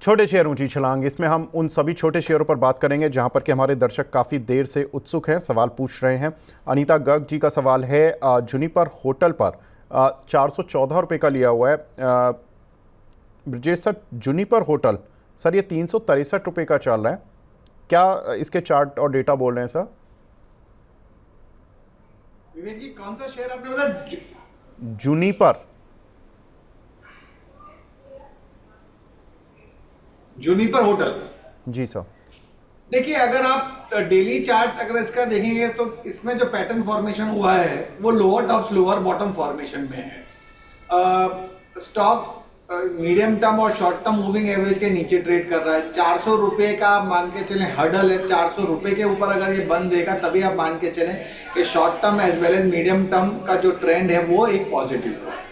छोटे शेयर ऊंची छलांग, इसमें हम उन सभी छोटे शेयरों पर बात करेंगे जहां पर कि हमारे दर्शक काफ़ी देर से उत्सुक हैं, सवाल पूछ रहे हैं। अनीता गर्ग जी का सवाल है, जुनिपर होटल पर 414 रुपये का लिया हुआ है। Brajesh sir, juniper hotel sir ये 363 रुपये का चल रहा है, क्या इसके चार्ट और डेटा बोल रहे हैं सर? विवेक जी, कौन सा शेयर आपने बताया? जुनिपर। Juniper hotel. जी सर। देखिए, अगर आप डेली चार्ट अगर इसका देखेंगे तो इसमें जो पैटर्न फॉर्मेशन हुआ है वो lower tops lower bottom formation में है। स्टॉक मीडियम टर्म और शॉर्ट टर्म मूविंग एवरेज के नीचे ट्रेड कर रहा है। 400 रुपये का मान के चलें हर्डल है। 400 रुपये के ऊपर अगर ये बंद देगा तभी आप मान के चलें कि short term as well as medium term का जो ट्रेंड है वो एक पॉजिटिव है।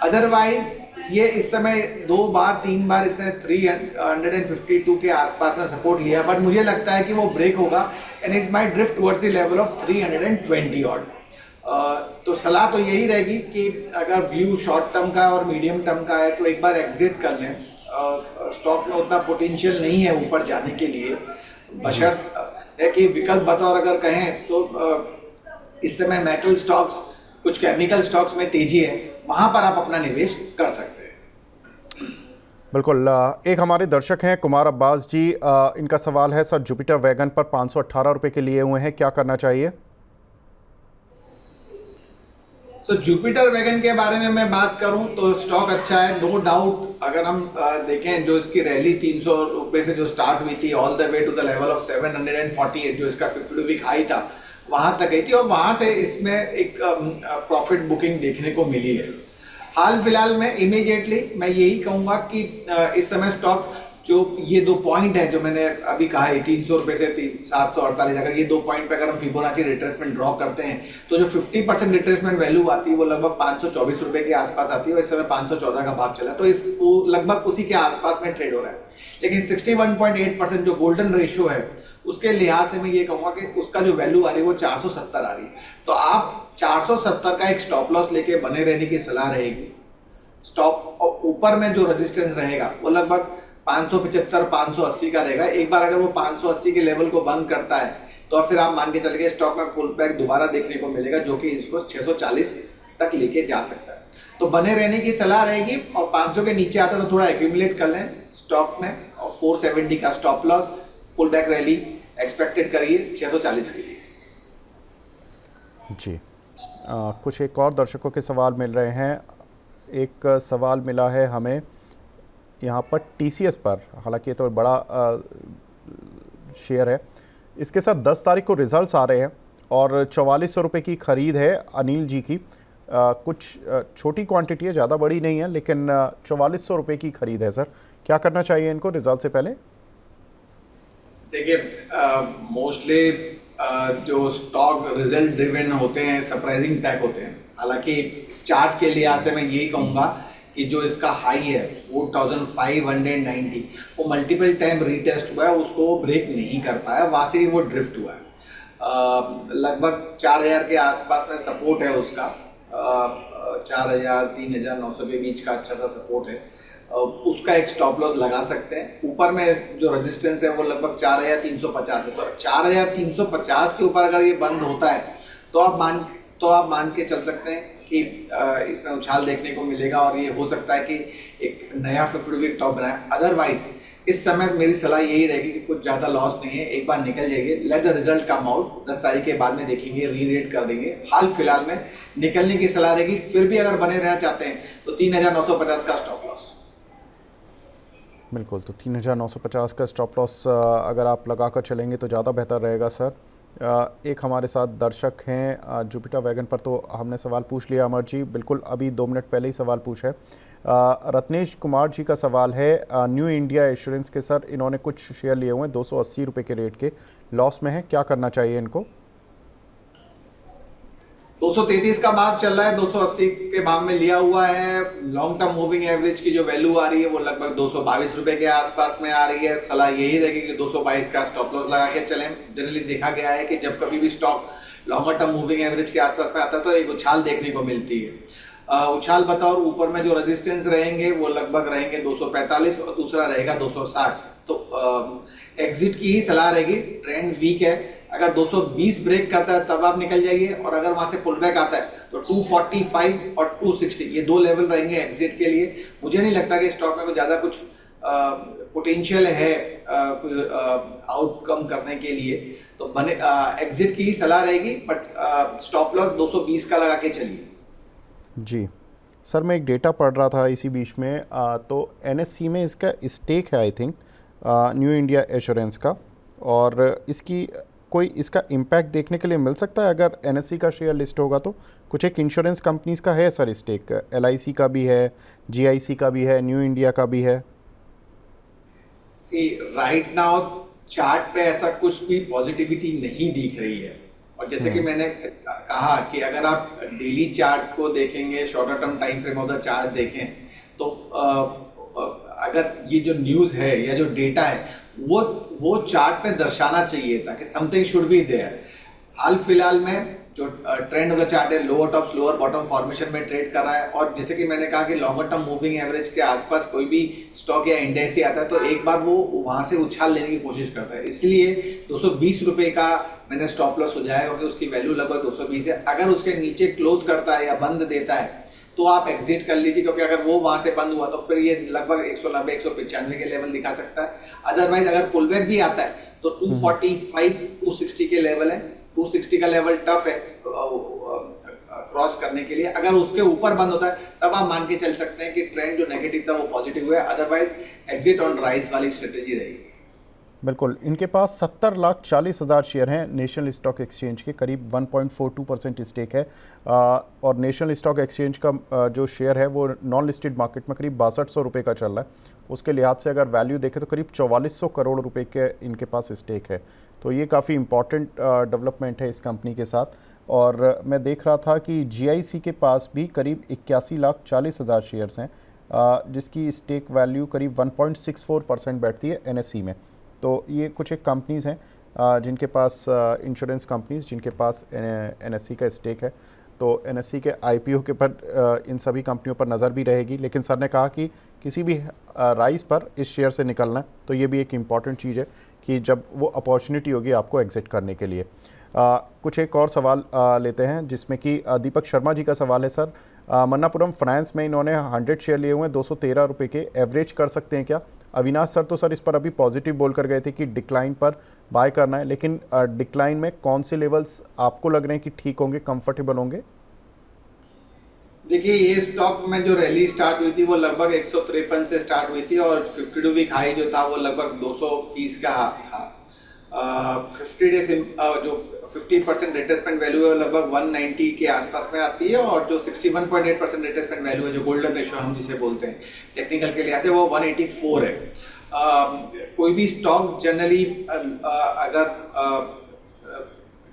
अदरवाइज ये इस समय 2-3 बार इसने 352 के आसपास में सपोर्ट लिया, बट मुझे लगता है कि वो ब्रेक होगा and it might drift towards the level of 320 odd. तो सलाह तो यही रहेगी कि अगर व्यू शॉर्ट टर्म का और मीडियम टर्म का है तो एक बार एग्जिट कर लें। स्टॉक में उतना पोटेंशियल नहीं है ऊपर जाने के लिए, बशर्ते है कि विकल्प बतौर अगर कहें तो इस समय मेटल स्टॉक्स, कुछ केमिकल स्टॉक्स में तेजी है, वहां पर आप अपना निवेश कर सकते हैं। बिल्कुल। एक हमारे दर्शक हैं कुमार अब्बास जी, इनका सवाल है, सर जुपिटर वैगन पर 518 रुपये के लिए हुए हैं, क्या करना चाहिए? तो जुपिटर वैगन के बारे में मैं बात करूं तो स्टॉक अच्छा है, नो डाउट। अगर हम देखें जो इसकी रैली 300 रुपये से जो स्टार्ट हुई थी all the way to the level of 748, जो इसका 52 वीक हाई था, वहां तक गई थी और वहां से इसमें एक प्रॉफिट बुकिंग देखने को मिली है। हाल फिलहाल में इमीडिएटली मैं यही कहूंगा कि इस समय स्टॉक जो ये 2 पॉइंट है जो मैंने अभी कहा है 300 रुपये से 748, अगर ये 2 पॉइंट पे अगर हम फिबोनाची रिट्रेसमेंट ड्रॉ करते हैं तो जो 50% रिट्रेसमेंट वैल्यू आती है वो लगभग 524 रुपये के आसपास आती है और इस समय 514 का भाव चला, तो इस लगभग उसी के आसपास में ट्रेड हो रहा है। लेकिन 61.8% जो गोल्डन रेशियो है उसके लिहाज से मैं ये कहूँगा कि उसका जो वैल्यू आ रही है वो 470 आ रही है, तो आप 470 का एक स्टॉप लॉस लेके बने रहने की सलाह रहेगी। स्टॉप ऊपर में जो रेजिस्टेंस रहेगा वो लगभग 575-580 का रहेगा। एक बार अगर वो 580 के लेवल को बंद करता है तो फिर आप मान के चलिए स्टॉक में पुल बैक दोबारा देखने को मिलेगा जो कि इसको 640 तक लेके जा सकता है, तो बने रहने की सलाह रहेगी। और 500 के नीचे आता तो थोड़ा एक्यूमुलेट कर लें स्टॉक में, और 470 का stop loss, pull back rally expected करिए 640 के लिए। जी। कुछ एक और दर्शकों के सवाल मिल रहे हैं। एक सवाल मिला है हमें यहाँ पर TCS पर, हालांकि ये तो बड़ा शेयर है, इसके साथ 10 तारीख को रिजल्ट्स आ रहे हैं और 4400 रुपये की ख़रीद है अनिल जी की। कुछ छोटी क्वांटिटी है, ज़्यादा बड़ी नहीं है, लेकिन 4400 रुपये की ख़रीद है। सर क्या करना चाहिए इनको रिजल्ट से पहले? देखिए, मोस्टली जो स्टॉक रिजल्ट ड्रिवन होते हैं सरप्राइजिंग पैक होते हैं। हालांकि चार्ट के लिहाज से मैं यही कहूँगा कि जो इसका हाई है 4590 वो मल्टीपल टाइम रीटेस्ट हुआ है, उसको ब्रेक नहीं कर पाया, वहाँ से ही वो ड्रिफ्ट हुआ है। लगभग 4000 के आसपास में सपोर्ट है उसका, 4000-3900 के बीच का अच्छा सा सपोर्ट है, उसका एक स्टॉप लॉस लगा सकते हैं। ऊपर में जो रेजिस्टेंस है वो लगभग 4350 है, तो 4350 के ऊपर अगर ये बंद होता है तो आप मान के चल सकते हैं कि इसमें उछाल देखने को मिलेगा और ये हो सकता है कि एक नया 50 वीक टॉप बनाए। अदरवाइज इस समय मेरी सलाह यही रहेगी कि कुछ ज़्यादा लॉस नहीं है, एक बार निकल जाइए, let the result come out, 10 तारीख के बाद में देखेंगे, री-रेट कर देंगे। हाल फिलहाल में निकलने की सलाह रहेगी। फिर भी अगर बने रहना चाहते हैं तो 3950 का स्टॉप लॉस। बिल्कुल, तो 3950 का स्टॉप लॉस अगर आप लगा कर चलेंगे तो ज़्यादा बेहतर रहेगा। सर एक हमारे साथ दर्शक हैं जुपिटर वैगन पर, तो हमने सवाल पूछ लिया अमर जी, बिल्कुल अभी 2 मिनट पहले ही सवाल पूछा है। रत्नेश कुमार जी का सवाल है, न्यू इंडिया एश्योरेंस के सर इन्होंने कुछ शेयर लिए हुए हैं 280 रुपये के रेट के, लॉस में है, क्या करना चाहिए इनको? 233 का भाव चल रहा है, 280 के भाव में लिया हुआ है। लॉन्ग टर्म मूविंग एवरेज की जो वैल्यू आ रही है वो लगभग 222 रुपये के आसपास में आ रही है। सलाह यही रहेगी कि 222 का स्टॉप लॉस लगा के चलें। जनरली देखा गया है कि जब कभी भी stock longer term moving average के आसपास में आता है तो एक उछाल देखने को मिलती है। उछाल बतौर ऊपर में जो रेजिस्टेंस रहेंगे वो लगभग रहेंगे 245 और दूसरा रहेगा 260। तो एग्जिट की ही सलाह रहेगी। ट्रेंड वीक है, अगर 220 ब्रेक करता है तब आप निकल जाइए, और अगर वहां से पुल बैक आता है तो 245 और 260 ये दो लेवल रहेंगे एग्जिट के लिए। मुझे नहीं लगता कि स्टॉक में कुछ ज़्यादा कुछ पोटेंशियल है आउटकम करने के लिए, तो बने एग्जिट की ही सलाह रहेगी। बट स्टॉप लॉस 220 का लगा के चलिए। जी सर, मैं एक डेटा पढ़ रहा था इसी बीच में, तो एनएससी में इसका स्टेक है I think new India assurance का, और इसकी कोई इसका इम्पैक्ट देखने के लिए मिल सकता है अगर एनएससी का शेयर लिस्ट होगा तो? कुछ एक इंश्योरेंस कंपनीज का है सर स्टेक, एलआईसी का भी है, जीआईसी का भी है, न्यू इंडिया का भी है। सी राइट नाउ चार्ट पे ऐसा कुछ भी पॉजिटिविटी नहीं दिख रही है। और जैसे कि मैंने कहा कि अगर आप डेली चार्ट को देखेंगे, shorter term time frame of the chart देखें, तो अगर ये जो न्यूज़ है या जो डेटा है वो चार्ट पे दर्शाना चाहिए था कि समथिंग शुड बी देयर। हाल फिलहाल में जो ट्रेंड ऑफ द चार्ट है lower top lower bottom formation में ट्रेड कर रहा है, और जैसे कि मैंने कहा कि लॉन्गर टर्म मूविंग एवरेज के आसपास कोई भी स्टॉक या इंडेक्स ही आता है तो एक बार वो वहां से उछाल लेने की कोशिश करता है। इसलिए 220 रुपये का मैंने स्टॉप लॉस हो जाएगा, क्योंकि उसकी वैल्यू लगभग 220 है। अगर उसके नीचे क्लोज करता है या बंद देता है तो आप एग्जिट कर लीजिए, क्योंकि अगर वो वहां से बंद हुआ तो फिर ये लगभग 190 195 के लेवल दिखा सकता है। अदरवाइज अगर पुल बैक भी आता है तो 245 260 के लेवल है। 260 का लेवल टफ है क्रॉस करने के लिए। अगर उसके ऊपर बंद होता है तब आप मान के चल सकते हैं कि ट्रेंड जो नेगेटिव था वो पॉजिटिव हुआ है। अदरवाइज एग्जिट ऑन राइज वाली स्ट्रेटेजी रहेगी। बिल्कुल, इनके पास 70,40,000 शेयर हैं। नेशनल स्टॉक एक्सचेंज के करीब 1.42% स्टेक है, और नेशनल स्टॉक एक्सचेंज का जो शेयर है वो नॉन लिस्टेड मार्केट में करीब 6200 रुपये का चल रहा है। उसके लिहाज से अगर वैल्यू देखें तो करीब 4400 करोड़ रुपए के इनके पास स्टेक है। तो ये काफ़ी इम्पॉर्टेंट डेवलपमेंट है इस कंपनी के साथ। और मैं देख रहा था कि जीआईसी के पास भी करीब 81,40,000 शेयर्स हैं, जिसकी स्टेक वैल्यू करीब 1.64% बैठती है एनएससी में। तो ये कुछ एक कंपनीज़ हैं जिनके पास इंश्योरेंस कंपनीज जिनके पास एनएससी का स्टेक है। तो एनएससी के आईपीओ के पर इन सभी कंपनियों पर नज़र भी रहेगी। लेकिन सर ने कहा कि किसी भी राइज पर इस शेयर से निकलना है, तो ये भी एक इम्पॉर्टेंट चीज़ है कि जब वो अपॉर्चुनिटी होगी आपको एग्जिट करने के लिए। कुछ एक और सवाल लेते हैं, जिसमें कि दीपक शर्मा जी का सवाल है। सर, मन्नापुरम फाइनेंस में इन्होंने 100 शेयर लिए हुए हैं 213 रुपये के, एवरेज कर सकते हैं क्या? अविनाश सर तो सर इस पर अभी पॉजिटिव बोल कर गए थे कि डिक्लाइन पर बाय करना है, लेकिन डिक्लाइन में कौन से लेवल्स आपको लग रहे हैं कि ठीक होंगे, कंफर्टेबल होंगे? देखिए, ये स्टॉक में जो रैली स्टार्ट हुई थी वो लगभग 153 से स्टार्ट हुई थी, और 52 वीक हाई जो था वो लगभग 230 का था। 50 डे जो 50% रिट्रेसमेंट वैल्यू है वो लगभग 190 के आसपास में आती है, और जो 61.8% रिट्रेसमेंट वैल्यू है, जो गोल्डन रेशियो हम जिसे बोलते हैं टेक्निकल के लिहाज से, वो 184 है। कोई भी स्टॉक जनरली अगर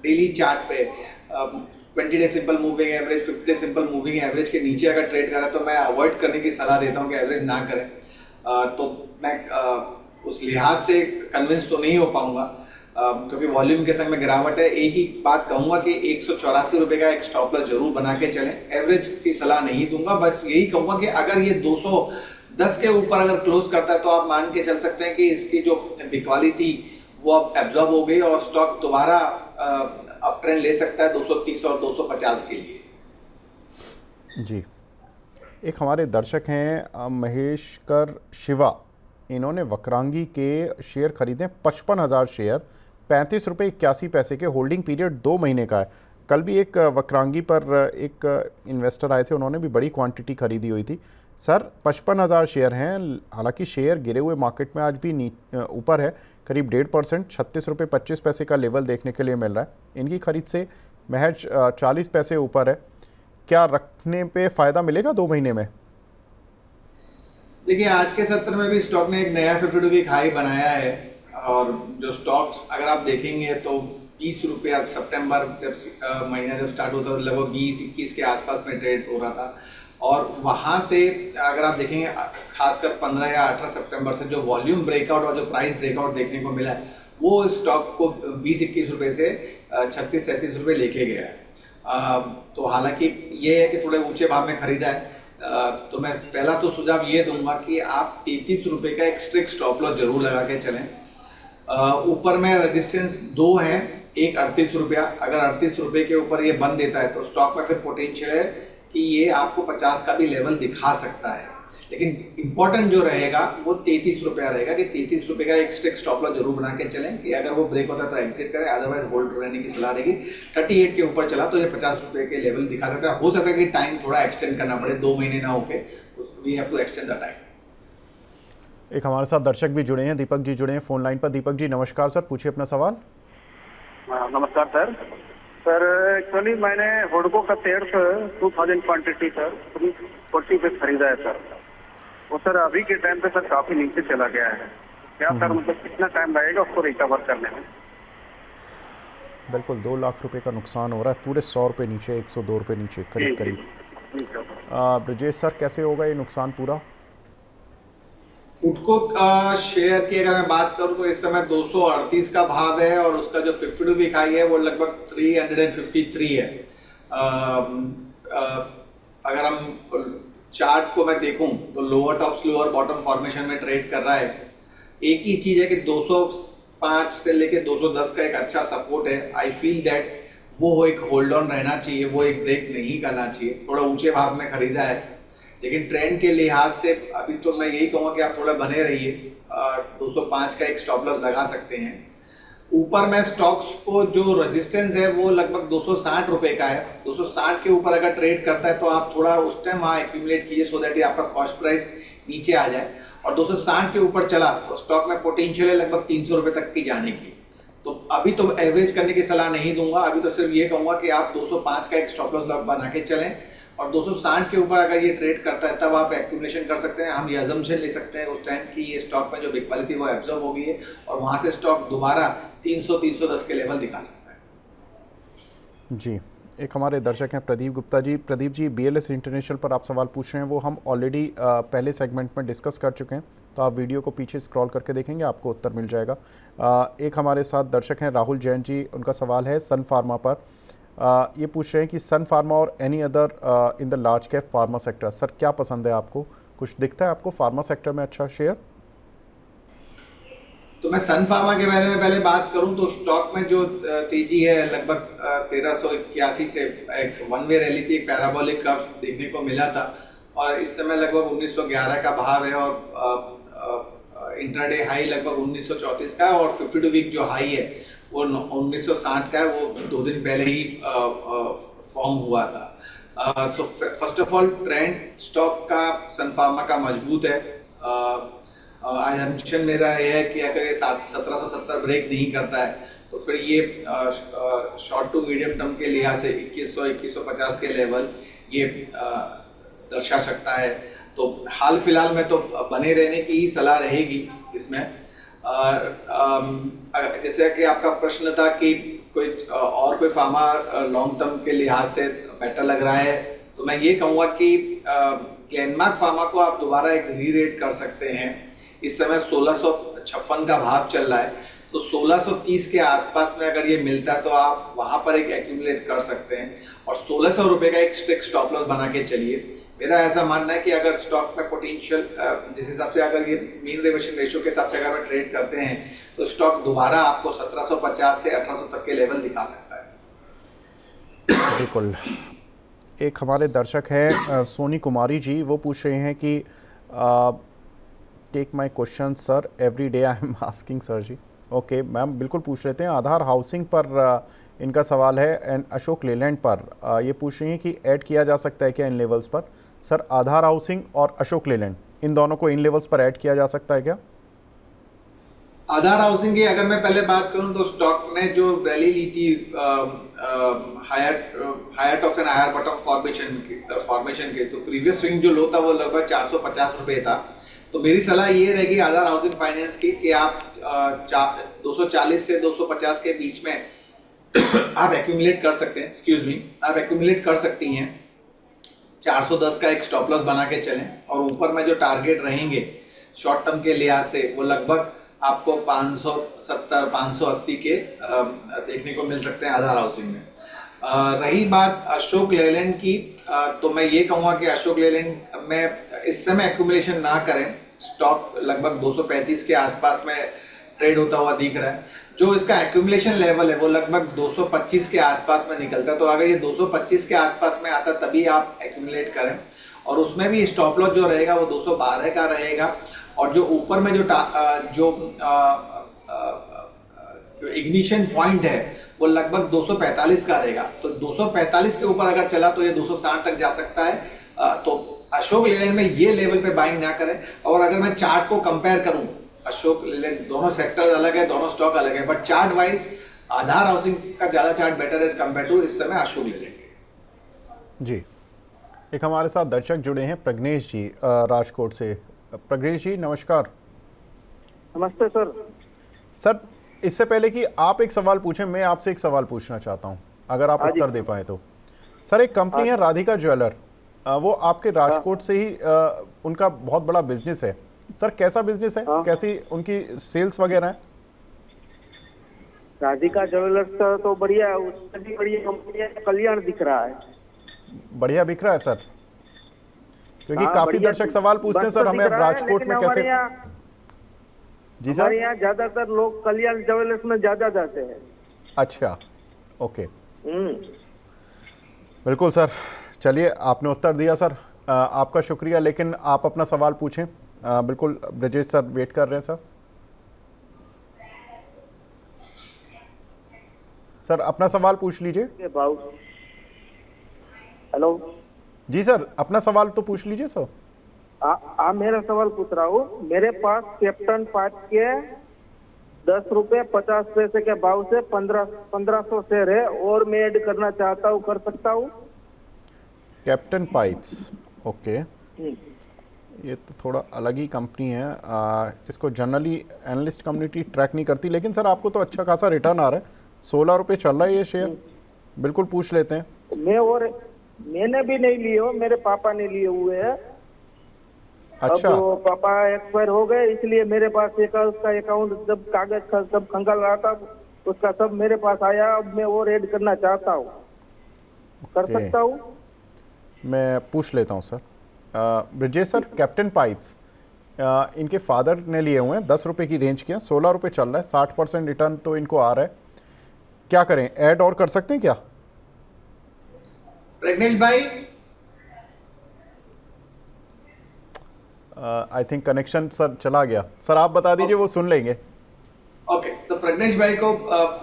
डेली चार्ट पे 20 day simple moving average, 50 day simple moving average के नीचे अगर ट्रेड करें तो मैं अवॉइड करने की सलाह देता हूं कि एवरेज ना करें। तो मैं उस लिहाज से कन्विंस तो नहीं हो पाऊंगा, क्योंकि वॉल्यूम के संग में गिरावट है। एक ही बात कहूंगा कि 184 रुपये का एक स्टॉप लॉस जरूर बना के चलें। एवरेज की सलाह नहीं दूंगा, बस यही कहूंगा कि अगर ये 210 के ऊपर अगर क्लोज करता है तो आप मान के चल सकते हैं कि इसकी जो बिकवाली थी वो अब एब्जॉर्ब हो गई, और स्टॉक दोबारा अप ट्रेंड ले सकता है 230 और 250 के लिए। जी, एक हमारे दर्शक हैं महेशकर शिवा, इन्होंने वक्रांगी के शेयर खरीदे 55,000 शेयर, 35 रुपये 81 पैसे के, होल्डिंग पीरियड 2 महीने का है। कल भी एक वक्रांगी पर एक इन्वेस्टर आए थे, उन्होंने भी बड़ी क्वांटिटी खरीदी हुई थी। सर 55,000 शेयर हैं, हालांकि शेयर गिरे हुए मार्केट में आज भी ऊपर है, करीब 1.5%, 36 रुपये 25 पैसे का लेवल देखने के लिए मिल रहा है। इनकी खरीद से महज 40 पैसे ऊपर है। क्या रखने पे फ़ायदा मिलेगा 2 महीने में? देखिए, आज के सत्र में भी स्टॉक ने एक नया 52 वीक हाई बनाया है, और जो स्टॉक्स अगर आप देखेंगे तो 20 रुपये सितंबर जब महीना जब स्टार्ट होता था लगभग 20-21 के आसपास में ट्रेड हो रहा था, और वहाँ से अगर आप देखेंगे खासकर 15 या 18 सितंबर से जो वॉल्यूम ब्रेकआउट और जो प्राइस ब्रेकआउट देखने को मिला है वो स्टॉक को 20-21 रुपये से 36-37 रुपये लेके गया है। तो हालांकि ये है कि थोड़े ऊंचे भाव में खरीदा है, तो मैं पहला तो सुझाव ये दूंगा कि आप 33 रुपये का एक स्ट्रिक्ट स्टॉप लॉस जरूर लगा के चलें। ऊपर में रेजिस्टेंस दो है, एक 38 रुपया, अगर 38 रुपये के ऊपर ये बंद देता है तो स्टॉक में फिर पोटेंशियल है कि ये आपको 50 का भी लेवल दिखा सकता है, लेकिन इंपॉर्टेंट जो रहेगा वो 33 रुपया रहेगा कि 33 रुपये का एक स्ट्रिक्ट स्टॉप लॉस जरूर बना के चलें कि अगर वो ब्रेक होता है तो एग्जिट करें, अदरवाइज होल्ड रहने की सलाह रहेगी। 38 के ऊपर चला तो ये 50 रुपये के लेवल दिखा सकता है। हो सकता है कि टाइम थोड़ा एक्सटेंड करना पड़े, 2 महीने ना होके, we have to extend the time. एक हमारे साथ दर्शक भी जुड़े हैं, दीपक जी जुड़े हैं फोन लाइन पर। दीपक जी नमस्कार सर, पूछिए अपना सवाल। नमस्कार सर। सर एक्चुअली मैंने हुडको का शेयर 2022 सर 340 पे खरीदा है सर, वो सर अभी के टाइम पे सर काफी नीचे चला गया है। क्या सर मतलब कितना टाइम लगेगा उसको रिकवर करने में? बिल्कुल 2 लाख रुपए का नुकसान हो रहा है, पूरे 100 रुपये नीचे, 102 रुपये नीचे करीब करीब। ब्रजेश सर कैसे होगा ये नुकसान पूरा? हुडको शेयर की अगर मैं बात करूं तो इस समय 238 का भाव है और उसका जो 52 वीक हाई है वो लगभग 353 है। अगर हम चार्ट को मैं देखूं तो lower top lower bottom formation में ट्रेड कर रहा है। एक ही चीज है कि 205 से लेके 210 का एक अच्छा सपोर्ट है। आई फील दैट वो एक होल्ड ऑन रहना चाहिए, वो एक ब्रेक नहीं करना चाहिए। थोड़ा ऊंचे भाव में खरीदा है, लेकिन ट्रेंड के लिहाज से अभी तो मैं यही कहूँगा कि आप थोड़ा बने रहिए। 205 का एक स्टॉप लॉस लगा सकते हैं। ऊपर में स्टॉक्स को जो रेजिस्टेंस है वो लगभग 260 रुपये का है। 260 के ऊपर अगर ट्रेड करता है तो आप थोड़ा उस टाइम वहाँ एक्यूमुलेट कीजिए सो दैट आपका कॉस्ट प्राइस नीचे आ जाए। और 260 के ऊपर चला तो स्टॉक में पोटेंशियल है लगभग 300 रुपये तक की जाने की। तो अभी तो एवरेज करने की सलाह नहीं दूंगा, अभी तो सिर्फ ये कहूँगा कि आप 205 का एक स्टॉप लॉस बना के चलें और 260 के ऊपर अगर ये ट्रेड करता है तब आप एक्यूमुलेशन कर सकते हैं। हम ये अजम्पशन ले सकते हैं उस टाइम कि ये स्टॉक में जो बिक वाली थी वो एब्जॉर्ब हो गई है और वहाँ से स्टॉक दोबारा 300-310 के लेवल दिखा सकता है। जी, एक हमारे दर्शक हैं प्रदीप गुप्ता जी। प्रदीप जी BLS इंटरनेशनल पर आप सवाल पूछ रहे हैं, वो हम ऑलरेडी पहले सेगमेंट में डिस्कस कर चुके हैं, तो आप वीडियो को पीछे स्क्रॉल करके देखेंगे, आपको उत्तर मिल जाएगा। एक हमारे साथ दर्शक हैं राहुल जैन जी, उनका सवाल है सन फार्मा पर। ये पूछ रहे हैं कि सन फार्मा और any other in the large cap pharma sector, sir क्या पसंद है आपको? कुछ दिखता है आपको फार्मा सेक्टर में अच्छा शेयर? तो मैं सन फार्मा के बारे में पहले बात करूं तो स्टॉक में जो तेजी है लगभग 1381 से एक वन वे रैली थी, एक पैराबोलिक कर्व देखने को मिला था और इस समय लगभग 1911 का भाव है और इंट्राडे हाई लगभग 1934 का है और 52 वीक जो हाई है वो 1960 का है, वो 2 दिन पहले ही फॉर्म हुआ था। So first of all trend stock का सन फार्मा का मजबूत है। असम्पशन मेरा ये है कि अगर ये 1770 ब्रेक नहीं करता है तो फिर ये शॉर्ट टू मीडियम टर्म के लिहाज से 2100-2150 के लेवल ये दर्शा सकता है। तो हाल फिलहाल में तो बने रहने की ही सलाह रहेगी इसमें। जैसे कि आपका प्रश्न था कि कोई और कोई फार्मा लॉन्ग टर्म के लिहाज से बेटर लग रहा है, तो मैं ये कहूँगा कि ग्लेनमार्क फार्मा को आप दोबारा एक री-रेट कर सकते हैं। इस समय 1656 का भाव चल रहा है, तो 1630 के आसपास में अगर ये मिलता है तो आप वहाँ पर एक एक्यूमुलेट कर सकते हैं और 1600 रुपये का एक स्ट्रिक्ट स्टॉप लॉस बना के चलिए। मेरा ऐसा मानना है कि अगर स्टॉक में पोटेंशियल जिस हिसाब से अगर ये मीन रिवर्शन रेशियो के हिसाब से अगर मैं ट्रेड करते हैं तो स्टॉक दोबारा आपको 1750 से 1800 तक के लेवल दिखा सकता है। बिल्कुल। एक हमारे दर्शक हैं सोनी कुमारी जी, वो पूछ रहे हैं कि take my question sir, every day I am asking sir ji. Okay ma'am, बिल्कुल पूछ लेते हैं। आधार हाउसिंग पर इनका सवाल है एंड अशोक लेलैंड पर ये पूछ रही हैं कि ऐड किया जा सकता है क्या इन लेवल्स पर? सर आधार हाउसिंग और अशोक लेलैंड इन दोनों को इन लेवल्स पर ऐड किया जा सकता है क्या? आधार हाउसिंग की अगर मैं पहले बात करूं तो स्टॉक ने जो रैली ली थी higher tops and higher bottom formation के, तो प्रीवियस स्विंग जो लो था वो लगभग 450 रुपये था। तो मेरी सलाह ये रहेगी आधार हाउसिंग फाइनेंस की कि आप 240 से 250 के बीच में आप एक्यूमुलेट कर सकते हैं, आप एक्यूमुलेट कर सकती हैं। 410 का एक स्टॉप लॉस बना के चलें और ऊपर में जो टारगेट रहेंगे शॉर्ट टर्म के लिहाज से वो लगभग आपको 570-580 के देखने को मिल सकते हैं आधार हाउसिंग में। रही बात अशोक लेलैंड की, तो मैं ये कहूँगा कि अशोक लेलैंड में इस समय एक्यूमुलेशन ना करें। स्टॉक लगभग 235 के आसपास में ट्रेड होता हुआ दिख रहा है। जो इसका एक्यूमुलेशन लेवल है वो लगभग 225 के आसपास में निकलता है, तो अगर ये 225 के आसपास में आता तभी आप एक्यूमुलेट करें। और उसमें भी स्टॉप लॉस जो रहेगा वो 212 का रहेगा, और जो ऊपर में जो इग्निशन पॉइंट है वो लगभग 245 का रहेगा। तो 245 के ऊपर अगर चला तो ये 260 तक जा सकता है। तो अशोक लेलैंड में ये लेवल पे बाइंग ना करें। और अगर मैं चार्ट को कंपेयर करूं, अशोक लेलैंड, दोनों सेक्टर अलग है, दोनों स्टॉक अलग है, but chart wise Aadhaar housing का ज़्यादा चार्ट बेटर है कंपेयर टू इस समय अशोक लेलैंड के। जी, एक हमारे साथ दर्शक जुड़े हैं, प्रज्ञेश जी राजकोट से। प्रज्ञेश जी नमस्कार। नमस्ते सर। सर, इससे पहले कि आप एक सवाल पूछें, मैं आपसे एक सवाल पूछना चाहता हूं, अगर आप उत्तर दे पाए तो। सर, एक कंपनी है राधिका ज्वेलर, वो आपके राजकोट से ही उनका बहुत बड़ा बिजनेस है। सर, कैसा बिजनेस है, कैसी उनकी सेल्स वगैरह है? राधिका ज्वेलर्स तो बढ़िया, उससे भी बढ़िया कंपनी है, कल्याण दिख रहा है। बढ़िया बिक रहा है सर? क्योंकि काफी बढ़िया दर्शक सवाल पूछते हैं सर, हमें अब राजकोट में कैसे। जी सर, हमारे यहाँ ज्यादातर लोग कल्याण ज्वेलर्स में ज्यादा जाते हैं। अच्छा, ओके, बिल्कुल सर। चलिए, आपने उत्तर दिया सर, आपका शुक्रिया। लेकिन आप अपना सवाल पूछें। बिल्कुल, ब्रजेश सर वेट कर रहे हैं सर। सर, अपना सवाल पूछ लीजिए। हेलो जी सर, अपना सवाल तो पूछ लीजिए सर। मेरा सवाल पूछ रहा हूँ। मेरे पास कैप्टन 5 के 10 रुपए 50 पैसे के भाव से 1500 शेयर है, और मैं ऐड करना चाहता हूँ, कर सकता हूँ? Captain pipes, okay. ये तो थोड़ा अलग ही कंपनी है, इसको जनरली एनालिस्ट कम्युनिटी ट्रैक नहीं करती। लेकिन सर, आपको तो अच्छा खासा रिटर्न आ रहा है, 16 रुपये चल रहा है ये शेयर। बिल्कुल पूछ लेते हैं। मैंने भी नहीं लिए हो, मेरे पापा ने लिए हुए हैं। अच्छा, अब तो पापा एक्सपायर हो गए, इसलिए मेरे पास उसका अकाउंट जब कागज का सब खंगाल रहा था, उसका सब मेरे पास आया। अब मैं और ऐड करना चाहता हूँ, कर सकता हूँ? मैं पूछ लेता हूँ sir. Brajesh sir, captain pipes इनके फादर ने लिए हुए हैं, 10 रुपये की रेंज के हैं, 16 रुपये चल रहा है, 60% रिटर्न तो इनको आ रहा है। क्या करें, ऐड और कर सकते हैं क्या? प्रज्ञेश भाई, आई थिंक कनेक्शन सर चला गया। सर, आप बता दीजिए, वो सुन लेंगे। ओके, तो प्रज्ञेश भाई को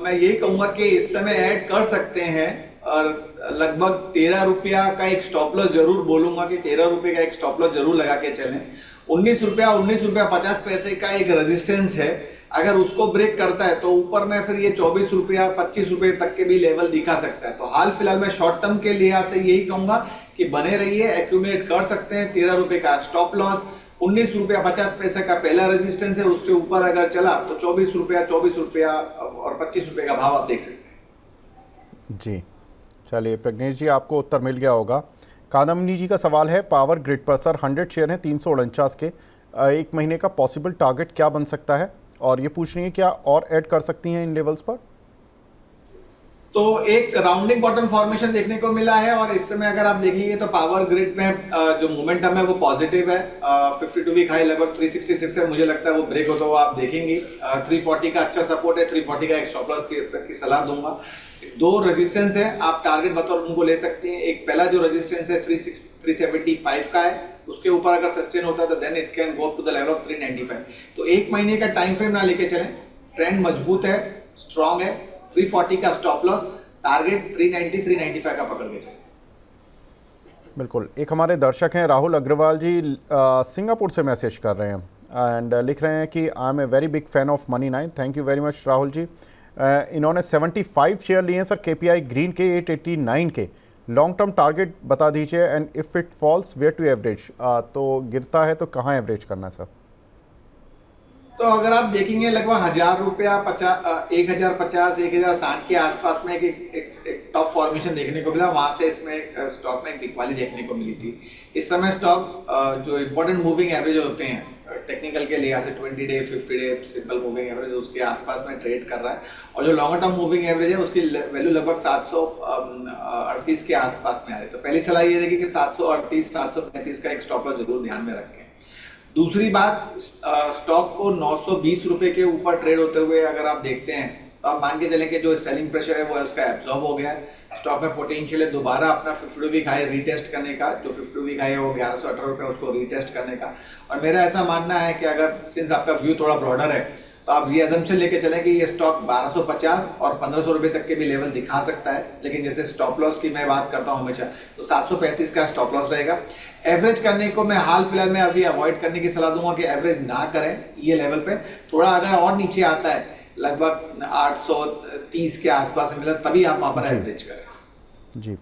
मैं यही कहूंगा कि इस समय ऐड कर सकते हैं, और लगभग 13 रुपया का एक स्टॉप लॉस जरूर बोलूंगा कि 13 रुपये का एक स्टॉप लॉस जरूर लगा के चलें। 19 रुपया 50 पैसे का एक रेजिस्टेंस है, अगर उसको ब्रेक करता है तो ऊपर में फिर ये 24 रुपया 25 रुपये तक के भी लेवल दिखा सकता है। तो हाल फिलहाल मैं शॉर्ट टर्म के लिहाज से यही कहूंगा कि बने रहिए, एक्यूमुलेट कर सकते हैं। 13 रुपये का स्टॉप लॉस, 19 रुपया 50 पैसे का पहला रेजिस्टेंस है, उसके ऊपर अगर चला तो 24 रुपया और 25 रुपये का भाव आप देख सकते हैं। जी, चलिए प्रज्ञेश जी, आपको उत्तर मिल गया होगा। कादम्बनी जी का सवाल है, पावर ग्रिड पर सर 100 शेयर हैं 349 के, एक महीने का पॉसिबल टारगेट क्या बन सकता है? और ये पूछ रही है क्या और ऐड कर सकती हैं इन लेवल्स पर? तो एक राउंडिंग बॉटम फॉर्मेशन देखने को मिला है, और इस समय अगर आप देखेंगे तो पावर ग्रिड में जो मोमेंटम है वो पॉजिटिव है। 52 वीक हाई लगभग 366 है, मुझे लगता है वो ब्रेक होता हुआ आप देखेंगे। 340 का अच्छा सपोर्ट है, 340 का एक स्टॉप लॉस की सलाह दूंगा। 2 रेजिस्टेंस है, आप टारगेट बतौर उनको ले सकते हैं। एक पहला जो रेजिस्टेंस है 375 का है, उसके ऊपर अगर सस्टेन होता है तो then it can go up to the level of 395। तो एक महीने का टाइम फ्रेम ना लेके चलें, ट्रेंड मजबूत है, स्ट्रांग है। 340 का स्टॉप लॉस, टारगेट 390 395 का पकड़ के चलें। बिल्कुल। एक हमारे दर्शक हैं राहुल अग्रवाल जी, सिंगापुर से मैसेज कर रहे हैं एंड लिख रहे हैं कि I am a very big fan of money 9। Thank you very much Rahul ji. इन्होंने 75 शेयर लिए हैं सर केपीआई ग्रीन के 889 के। लॉन्ग टर्म टारगेट बता दीजिए, and if it falls where to average. तो गिरता है तो कहाँ एवरेज करना है सर? तो अगर आप देखेंगे लगभग 1000 रुपया 1050 1060 के आसपास में एक टॉप फॉर्मेशन देखने को मिला, वहां से इसमें स्टॉक में एक बिकवाली देखने को मिली थी। इस समय स्टॉक जो इंपॉर्टेंट मूविंग एवरेज होते हैं टेक्निकल के लिहाज से 20 day 50 day simple moving average उसके आसपास में ट्रेड कर रहा है, और जो लॉन्गर टर्म मूविंग एवरेज है उसकी वैल्यू लगभग 738 के आसपास में आ रही है। तो पहली सलाह ये रहेगी कि 738 735 का एक स्टॉप लॉस जरूर ध्यान में रखें। दूसरी बात, स्टॉक को 920 रुपए के ऊपर ट्रेड होते हुए अगर आप देखते हैं तो आप मान के चलें कि जो सेलिंग प्रेशर है वो उसका एब्जॉर्ब हो गया है। स्टॉक में पोटेंशियल है दोबारा अपना 50 वीक हाई रीटेस्ट करने का, जो 50 वीक हाई है वो 1118 रुपये, उसको रीटेस्ट करने का। और मेरा ऐसा मानना है कि अगर सिंस आपका व्यू थोड़ा ब्रॉडर है तो आप ये अजम्पशन लेके चलें कि ये स्टॉक 1250 और 1500 रुपये तक के भी लेवल दिखा सकता है, लेकिन जैसे स्टॉप लॉस की मैं बात करता हूँ हमेशा, तो 735 का स्टॉप लॉस रहेगा। एवरेज करने को मैं हाल फिलहाल में अभी अवॉइड करने की सलाह दूंगा कि एवरेज ना करें ये लेवल पे। थोड़ा अगर और नीचे आता है लगभग 830 के आसपास मिला तभी आप वहाँ पर एवरेज करें। जी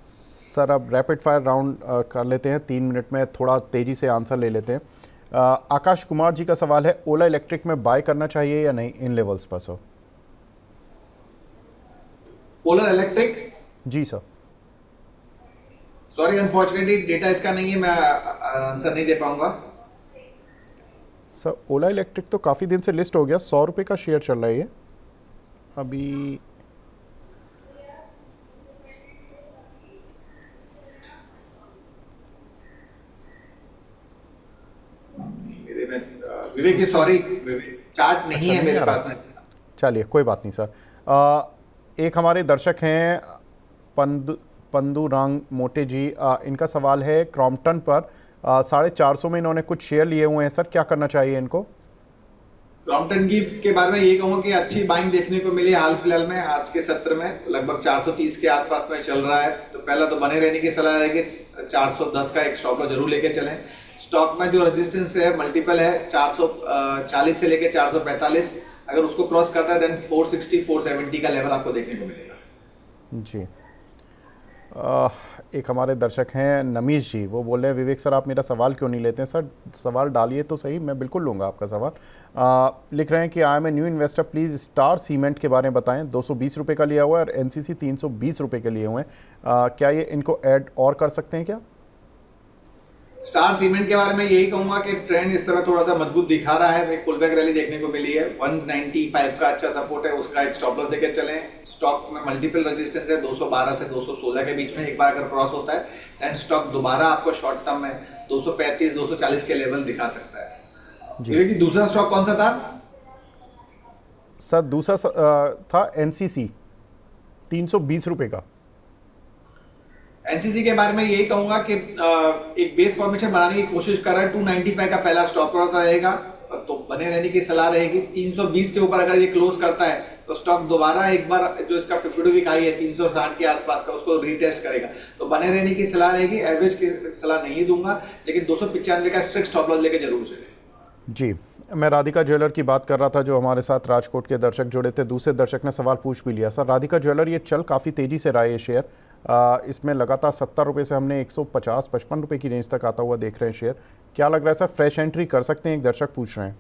सर, अब रैपिड फायर राउंड कर लेते हैं, 3 मिनट में थोड़ा तेज़ी से आंसर ले लेते हैं। आकाश कुमार जी का सवाल है, ओला इलेक्ट्रिक में बाय करना चाहिए या नहीं इन लेवल्स पर सर? ओला इलेक्ट्रिक? जी सर। सॉरी, अनफॉर्चुनेटली डेटा इसका नहीं है, मैं आंसर नहीं दे पाऊंगा। सर ओला इलेक्ट्रिक तो काफ़ी दिन से लिस्ट हो गया, 100 रुपये का शेयर चल रहा है ये अभी। विवेक जी सॉरी, चार्ट नहीं है मेरे पास में। चलिए कोई बात नहीं सर। एक हमारे दर्शक हैं पंदुरांग मोटे जी, इनका सवाल है क्रॉम्पटन पर 450 में इन्होंने कुछ शेयर लिए हुए हैं सर, क्या करना चाहिए इनको? क्रॉम्पटन की के बारे में ये कहूँगा कि अच्छी बाइंग देखने को मिली हाल फिलहाल में, आज के सत्र में लगभग 430 के आसपास में चल रहा है। तो पहला तो बने रहने की सलाह रहेगी, 410 का एक स्टॉप लॉस जरूर लेके चलें। स्टॉक में जो रेजिस्टेंस है मल्टीपल है 440 से लेके 445, अगर उसको क्रॉस करता है देन 460 470 का लेवल आपको देखने को मिलेगा। जी एक हमारे दर्शक हैं नमीश जी, वो बोल रहे हैं विवेक सर आप मेरा सवाल क्यों नहीं लेते हैं? सर सवाल डालिए तो सही, मैं बिल्कुल लूँगा आपका सवाल। लिख रहे हैं कि I am a new investor, please Star Cement के बारे में बताएं, 220 रुपये का लिया हुआ है और एनसीसी 320 रुपये के लिए हुए हैं, क्या ये इनको ऐड और कर सकते हैं क्या? स्टार सीमेंट के बारे में यही कहूंगा कि ट्रेंड इस तरह थोड़ा सा मजबूत दिखा रहा है, एक पुलबैक रैली देखने को मिली है, 195 का अच्छा सपोर्ट है, उसका एक स्टॉप लॉस लेकर चलें। स्टॉक में मल्टीपल रेजिस्टेंस है 212 से 216 के बीच में, एक बार अगर क्रॉस होता है देन स्टॉक दोबारा आपको शॉर्ट टर्म में 235 240 के लेवल दिखा सकता है। जी दूसरा स्टॉक कौन सा था सर? दूसरा था एनसीसी 320 रुपये का। एनसीसी के बारे में यही कहूंगा कि एक बेस फॉर्मेशन बनाने की कोशिश कर रहा है, 295 का पहला स्टॉप लॉस रहेगा तो बने रहने की सलाह रहेगी। 320 के ऊपर अगर ये क्लोज करता है तो स्टॉक दोबारा एक बार जो इसका 50 वीक हाई है 360 के आसपास का उसको रीटेस्ट करेगा, तो बने रहने की सलाह रहेगी। एवरेज की सलाह नहीं दूंगा, लेकिन 295 का स्ट्रिक्ट स्टॉप लॉस लेके जरूर चले। जी मैं राधिका ज्वेलर की बात कर रहा था, जो हमारे साथ राजकोट के दर्शक जुड़े थे। दूसरे दर्शक ने सवाल पूछ भी लिया सर, राधिका ज्वेलर ये चल काफ़ी तेज़ी से रहा है ये शेयर, इसमें लगातार 70 रुपये से हमने 150-55 रुपये की रेंज तक आता हुआ देख रहे हैं शेयर, क्या लग रहा है सर फ्रेश एंट्री कर सकते हैं? एक दर्शक पूछ रहे हैं।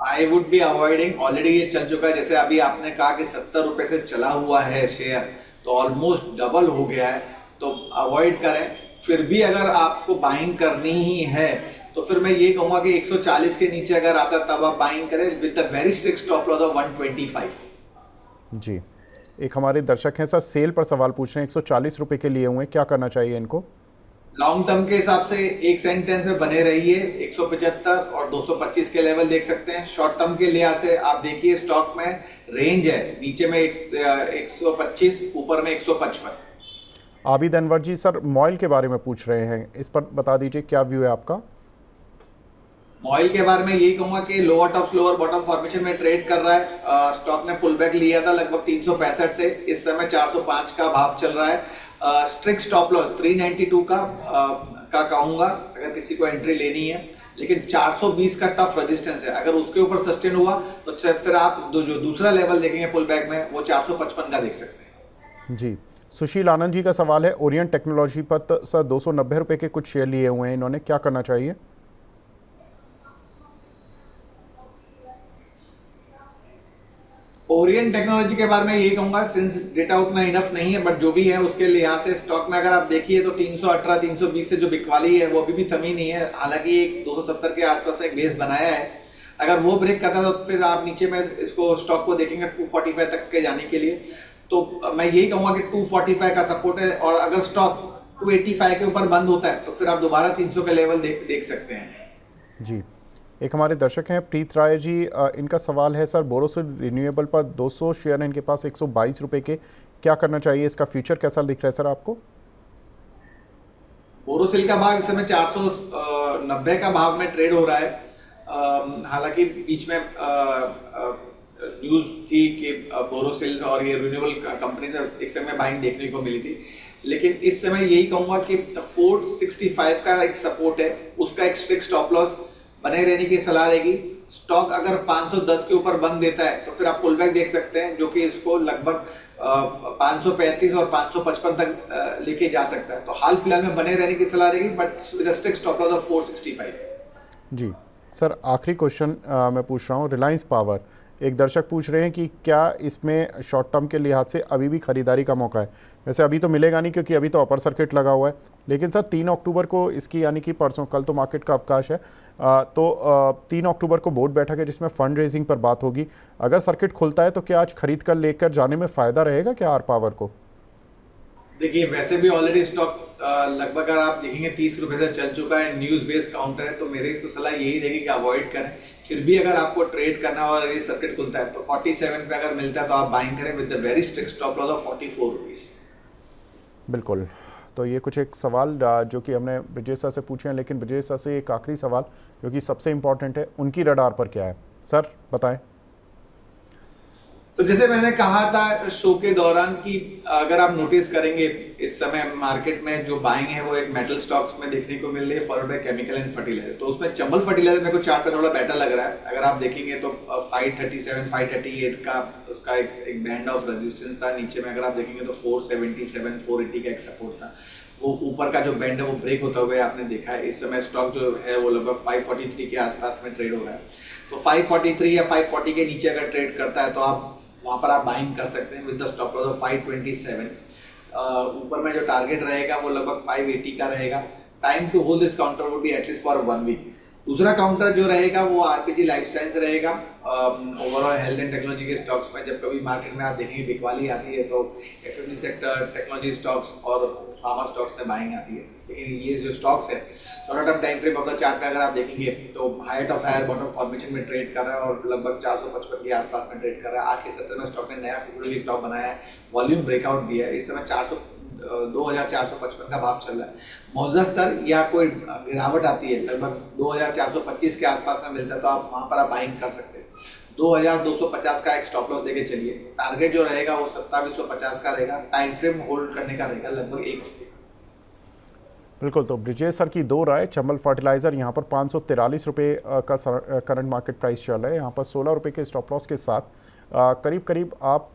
I would be avoiding, already ये चल चुका है, जैसे अभी आपने कहा कि 70 रुपये से चला हुआ है शेयर तो ऑलमोस्ट डबल हो गया है, तो अवॉइड करें। फिर भी अगर आपको बाइंग करनी ही है तो फिर मैं ये कहूँगा कि 140 के नीचे अगर आता तब आप बाइंग करें with the very strict stop loss of 125। जी एक हमारे दर्शक हैं सर सेल पर सवाल पूछ रहे हैं, 140 रुपये के लिए हुए, क्या करना चाहिए इनको? लॉन्ग टर्म के हिसाब से एक सेंटेंस में बने रहिए, 175 और 225 के लेवल देख सकते हैं। शॉर्ट टर्म के लिहाज से आप देखिए स्टॉक में रेंज है, नीचे में 125, ऊपर में 155। आबिद अनवर जी सर मॉइल के बारे में पूछ रहे हैं, इस पर बता दीजिए क्या व्यू है आपका? मॉइल के बारे में यही कहूंगा कि lower top lower bottom formation में ट्रेड कर रहा है। स्टॉक ने पुल बैक लिया था लगभग 365 से, इस समय 405 का भाव चल रहा है। स्ट्रिक्ट स्टॉप लॉस 392 का कहूंगा अगर किसी को एंट्री लेनी है, लेकिन 420 का टफ रेजिस्टेंस है, अगर उसके ऊपर सस्टेन हुआ तो फिर आप जो दूसरा लेवल देखेंगे पुल बैक में वो 455 का देख सकते हैं। जी सुशील आनंद जी का सवाल है, ओरिएंट टेक्नोलॉजी पर सर 290 रुपये के कुछ शेयर लिए हुए हैं इन्होंने, क्या करना चाहिए? ओरियन टेक्नोलॉजी के बारे में यही कहूंगा, सिंस डेटा उतना इनफ नहीं है, बट जो भी है उसके लिहाज से स्टॉक में अगर आप देखिए तो 318 320 से जो बिकवाली है वो अभी भी थमी नहीं है। हालांकि एक 270 के आसपास में एक बेस बनाया है, अगर वो ब्रेक करता है तो फिर आप नीचे में इसको स्टॉक को देखेंगे 245 तक के जाने के लिए। तो मैं यही कहूंगा कि 245 का सपोर्ट है, और अगर स्टॉक 285 के ऊपर बंद होता है तो फिर आप दोबारा 300 के लेवल देख सकते हैं। जी, एक हमारे दर्शक हैं प्रीत राय जी, इनका सवाल है सर, बोरोसिल रिन्यूएबल पर 200 शेयर हैं इनके पास 122 रुपये के, क्या करना चाहिए, इसका फ्यूचर कैसा दिख रहा है सर आपको? बोरोसिल का भाव इस समय 490 का भाव में ट्रेड हो रहा है। हालांकि बीच में न्यूज थी कि बोरोसिल और ये रिन्यूएबल कंपनी एक समय बाइंग देखने को मिली थी, लेकिन इस समय यही कहूंगा कि 465 का एक सपोर्ट है, उसका एक स्ट्रिक्ट स्टॉप लॉस बने रहने की सलाह रहेगी। स्टॉक अगर 510 के ऊपर बंद देता है तो फिर आप पुल बैक देख सकते हैं, जो कि इसको लगभग 535 और 555 तक लेके जा सकता है। तो हाल फिलहाल में बने रहने की सलाह रहेगी, but with a strict stop loss of 465। Ji sir, आखिरी क्वेश्चन मैं पूछ रहा हूँ, रिलायंस पावर, एक दर्शक पूछ रहे हैं कि क्या इसमें शॉर्ट टर्म के लिहाज से अभी भी खरीदारी का मौका है? वैसे अभी तो मिलेगा नहीं क्योंकि अभी तो अपर सर्किट लगा हुआ है, लेकिन सर 3 अक्टूबर को इसकी, यानी कि परसों, कल तो मार्केट का अवकाश है, तो 3 अक्टूबर को बोर्ड बैठक है जिसमें फंड रेजिंग पर बात होगी। अगर सर्किट खुलता है तो क्या आज खरीद कर लेकर जाने में फ़ायदा रहेगा क्या आर पावर को? देखिए, वैसे भी ऑलरेडी स्टॉक लगभग अगर आप देखेंगे 30 रुपए से चल चुका है, न्यूज बेस्ड काउंटर है, तो मेरी तो सलाह यही रहेगी कि अवॉइड करें। फिर भी अगर आपको ट्रेड करना हो और ये सर्किट खुलता है तो 47 पे अगर मिलता है तो आप बाइंग करें with the very strict stop loss of 44 rupees. बिल्कुल, तो ये कुछ एक सवाल जो कि हमने ब्रिजेश सर से पूछे हैं, लेकिन ब्रिजेश सर से एक आखिरी सवाल जो कि सबसे इम्पोर्टेंट है, उनकी रडार पर क्या है सर, बताएं। तो जैसे मैंने कहा था शो के दौरान कि अगर आप नोटिस करेंगे इस समय मार्केट में जो बाइंग है वो एक मेटल स्टॉक्स में देखने को मिल रही है, followed by chemical and fertiliser. तो उसमें चंबल फर्टिलाइजर मेरे को चार्ट पे थोड़ा बेटर लग रहा है। अगर आप देखेंगे तो 537 538 का उसका एक बैंड ऑफ रेजिस्टेंस था, नीचे में अगर आप देखेंगे तो 477 480 का एक सपोर्ट था। वो ऊपर का जो बैंड है वो ब्रेक होता हुआ आपने देखा है। इस समय स्टॉक जो है वो लगभग 543 के आसपास में ट्रेड हो रहा है। तो 543 या 540 के नीचे अगर ट्रेड करता है तो आप वहाँ पर आप बाइंग कर सकते हैं with the stop loss of 527। ऊपर में जो टारगेट रहेगा वो लगभग 580 का रहेगा। Time to hold this counter would be at least for 1 week. दूसरा काउंटर जो रहेगा वो आरपीजी लाइफ साइंस रहेगा। ओवरऑल हेल्थ एंड टेक्नोलॉजी के स्टॉक्स में जब कभी मार्केट में आप देखेंगे बिकवाली आती है तो एफएमजी सेक्टर, टेक्नोलॉजी स्टॉक्स और फार्मा स्टॉक्स में बाइंग आती है। लेकिन ये जो स्टॉक्स है short term time frame of the chart पे अगर आप देखेंगे तो height of higher bottom formation में ट्रेड कर रहा है और लगभग 455 के आसपास में ट्रेड कर रहा है। आज के सत्र में स्टॉक ने नया 50 वीक टॉप बनाया है, वॉल्यूम ब्रेकआउट दिया है। इस समय 2455 का भाव चल रहा है। मौजूदा स्तर या कोई गिरावट आती है लगभग 2425 के आसपास में मिलता है तो आप वहाँ पर आप बाइंग कर सकते हैं। 2250 का एक स्टॉप लॉस देके चलिए। टारगेट जो रहेगा वो 2750 का रहेगा। टाइम फ्रेम होल्ड करने का रहेगा लगभग 1 हफ्ते। बिल्कुल, तो ब्रिजेश सर की 2 राय। चंबल फर्टिलाइज़र यहाँ पर 543 रुपये का करंट मार्केट प्राइस चल रहा है, यहाँ पर 16 रुपये के स्टॉप लॉस के साथ करीब करीब आप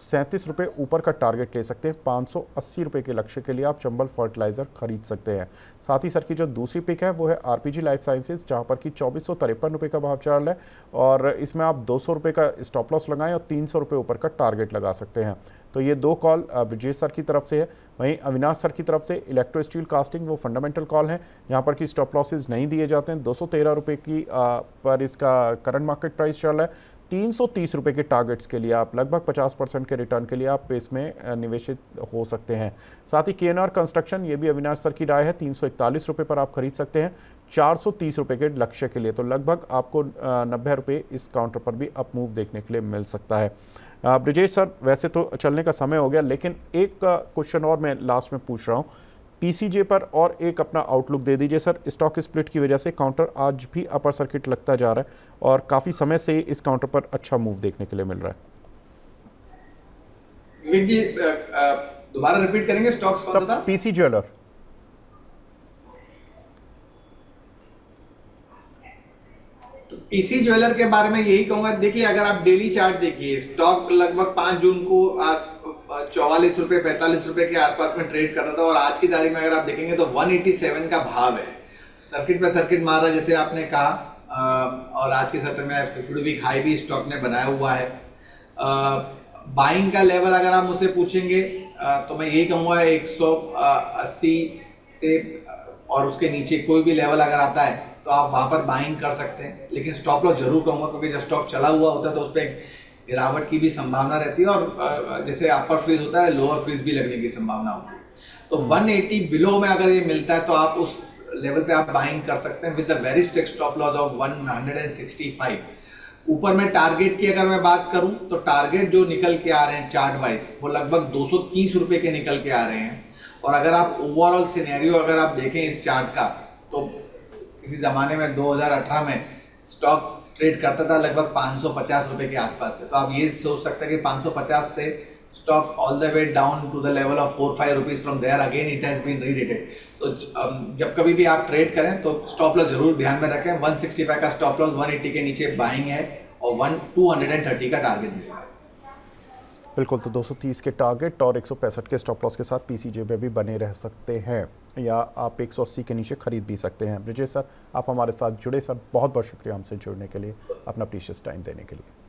37 रुपये ऊपर का टारगेट ले सकते हैं। 580 रुपये के लक्ष्य के लिए आप चंबल फर्टिलाइज़र खरीद सकते हैं। साथ ही सर की जो दूसरी पिक है वो है आरपीजी लाइफ साइंसेज, जहाँ पर कि 2453 रुपये का भाव चल रहा है और इसमें आप 200 रुपये का स्टॉप लॉस लगाएं और 300 रुपये ऊपर का टारगेट लगा सकते हैं। तो ये 2 कॉल ब्रिजेश सर की तरफ से है। वहीं अविनाश सर की तरफ से इलेक्ट्रो स्टील कास्टिंग, वो फंडामेंटल कॉल है, यहाँ पर कि स्टॉप लॉसेज नहीं दिए जाते हैं। 213 रुपये की पर इसका करंट मार्केट प्राइस चल रहा है। 330 रुपये के टारगेट्स के लिए आप लगभग 50% के रिटर्न के लिए आप इसमें निवेशित हो सकते हैं। साथ ही केएनआर कंस्ट्रक्शन, ये भी अविनाश सर की राय है, 341 रुपये पर आप खरीद सकते हैं 430 रुपये के लक्ष्य के लिए। तो लगभग आपको 90 रुपये इस काउंटर पर भी अप मूव देखने के लिए मिल सकता है। ब्रिजेश सर, वैसे तो चलने का समय हो गया, लेकिन एक क्वेश्चन और मैं लास्ट में पूछ रहा हूँ पीसीजे पर, और एक अपना आउटलुक दे दीजिए सर। स्टॉक स्प्लिट की वजह से काउंटर आज भी अपर सर्किट लगता जा रहा है और काफ़ी समय से इस काउंटर पर अच्छा मूव देखने के लिए मिल रहा है। विवेक जी, दोबारा रिपीट करेंगे स्टॉक्स कौन सा था? PC jeweller. पीसी ज्वेलर के बारे में यही कहूंगा, देखिए अगर आप डेली चार्ट देखिए, स्टॉक लगभग 5 जून को 44 रुपये 45 रुपये के आसपास में ट्रेड कर रहा था और आज की तारीख में अगर आप देखेंगे तो 187 का भाव है। सर्किट पे सर्किट मार रहा है जैसे आपने कहा, और आज के सत्र में 50 वीक हाई भी स्टॉक ने बनाया हुआ है। बाइंग का लेवल अगर आप मुझसे पूछेंगे तो मैं यही कहूँगा 180 से और उसके नीचे कोई भी लेवल अगर आता है तो आप वहाँ पर बाइंग कर सकते हैं, लेकिन स्टॉप लॉस जरूर कहूँगा, क्योंकि जब स्टॉक चला हुआ होता है तो उस पर गिरावट की भी संभावना रहती है और जैसे अपर फ्रीज होता है लोअर फ्रीज भी लगने की संभावना होती है। तो 180 बिलो में अगर ये मिलता है तो आप उस लेवल पे आप बाइंग कर सकते हैं with the very strict stop loss of 165। ऊपर में टारगेट की अगर मैं बात करूं तो टारगेट जो निकल के आ रहे हैं चार्ट वाइज वो लगभग 230 रुपए के निकल के आ रहे हैं। और अगर आप ओवरऑल सिनेरियो अगर आप देखें इस चार्ट का तो किसी ज़माने में 2018 में स्टॉक ट्रेड करता था लगभग 550 रुपए के आसपास से, तो आप ये सोच सकते हैं कि 550 से stock all the way down to the level of 4-5 rupees, from there again it has been rerated. तो जब कभी भी आप ट्रेड करें तो स्टॉप लॉस जरूर ध्यान में रखें। 165 का स्टॉप लॉस, 180 के नीचे बाइंग है और 230 का टारगेट मिलेगा। बिल्कुल, तो 230 के टारगेट और 165 के स्टॉप लॉस के साथ पीसीजे में भी बने रह सकते हैं, या आप 180 के नीचे खरीद भी सकते हैं। ब्रिजेश सर, आप हमारे साथ जुड़े सर, बहुत बहुत शुक्रिया हमसे जुड़ने के लिए, अपना प्रीशियस टाइम देने के लिए।